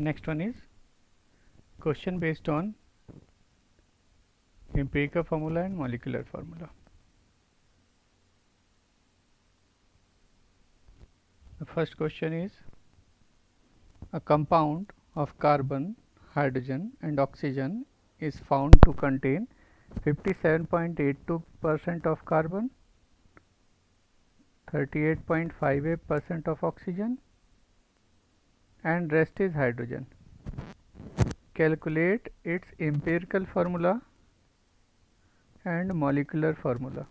Next one is question based on empirical formula and molecular formula. The first question is, a compound of carbon, hydrogen and oxygen is found to contain 57.82% of carbon, 38.58% of oxygen and rest is hydrogen. Calculate its empirical formula and molecular formula.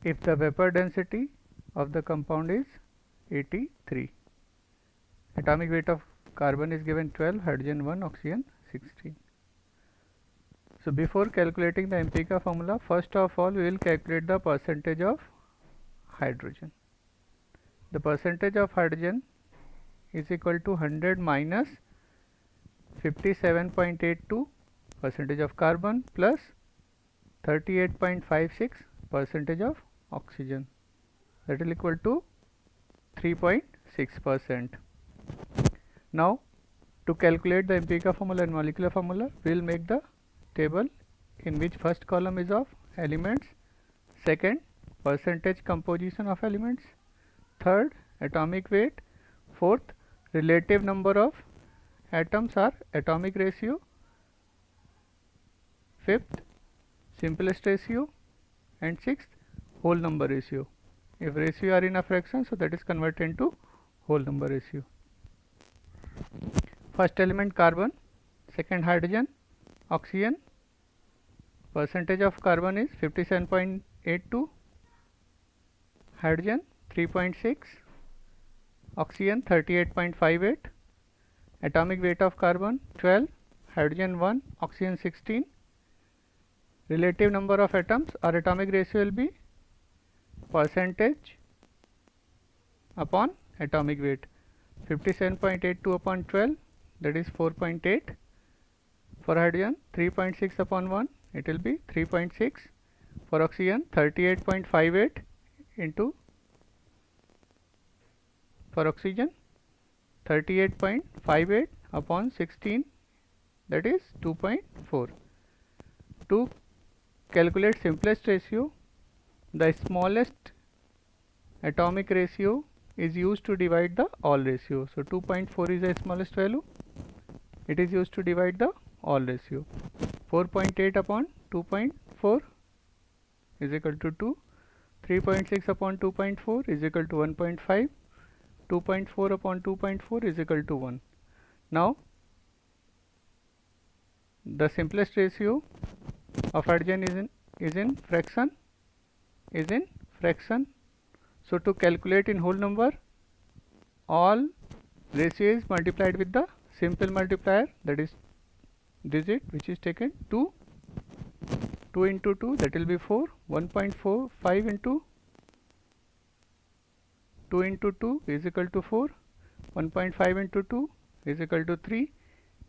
If the vapor density of the compound is 83, atomic weight of carbon is given 12, hydrogen 1, oxygen 16. So before calculating the empirical formula, first of all we will calculate the percentage of hydrogen. The percentage of hydrogen is equal to 100 minus 57.82 percentage of carbon plus 38.56 percentage of oxygen, that is equal to 3.6%. Now to calculate the empirical formula and molecular formula, we will make the table in which first column is of elements, second percentage composition of elements, third atomic weight, fourth relative number of atoms or atomic ratio, fifth simplest ratio and sixth whole number ratio. If ratio are in a fraction, so that is converted into whole number ratio. First element carbon, second hydrogen, oxygen. Percentage of carbon is 57.82, hydrogen 3.6, oxygen 38.58, atomic weight of carbon 12, hydrogen 1, oxygen 16. Relative number of atoms or atomic ratio will be percentage upon atomic weight. 57.82 upon 12, that is 4.8. For hydrogen 3.6 upon 1, it will be 3.6. For oxygen 38.58 into, for oxygen 38.58 upon 16, that is 2.4. To calculate simplest ratio, the smallest atomic ratio is used to divide the all ratio. So 2.4 is the smallest value, it is used to divide the all ratio. 4.8 upon 2.4 is equal to 2, 3.6 upon 2.4 is equal to 1.5, 2.4 upon 2.4 is equal to 1. Now the simplest ratio of hydrogen is in fraction. So to calculate in whole number, all ratio is multiplied with the simple multiplier, that is digit which is taken 2 into 2, that will be 4, 1.45 into 2 into 2 is equal to 4, 1.5 into 2 is equal to 3,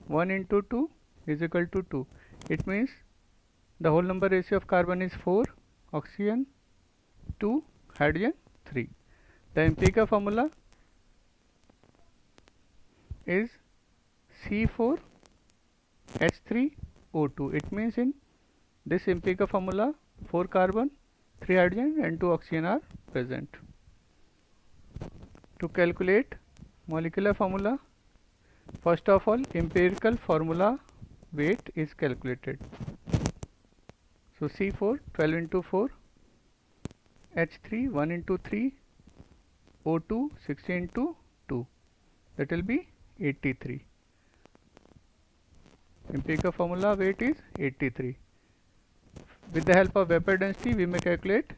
1 into 2 is equal to 2. It means the whole number ratio of carbon is 4, oxygen 2, hydrogen 3. The empirical formula is C4H3O2. It means in this empirical formula 4 carbon, 3 hydrogen and 2 oxygen are present. To calculate molecular formula, first of all empirical formula weight is calculated. So C4 12 into 4, H3 1 into 3, O2 16 into 2, that will be 83. Empirical formula weight is 83. With the help of vapor density, we may calculate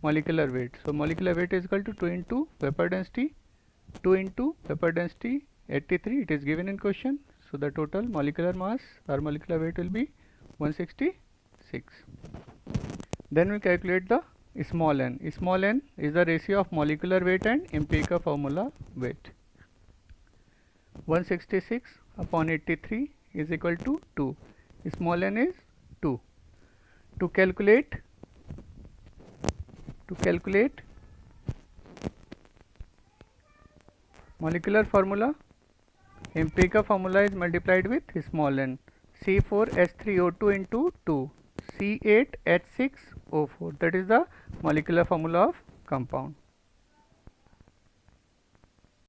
molecular weight. So molecular weight is equal to 2 into vapor density, 2 into vapor density 83, it is given in question. So the total molecular mass or molecular weight will be 166. Then we calculate the small n. Small n is the ratio of molecular weight and empirical formula weight. 166 upon 83 is equal to 2. Small n is 2. To calculate Molecular formula, empirical formula is multiplied with small n, C4H3O2 into 2, C8H6O4. That is the molecular formula of compound.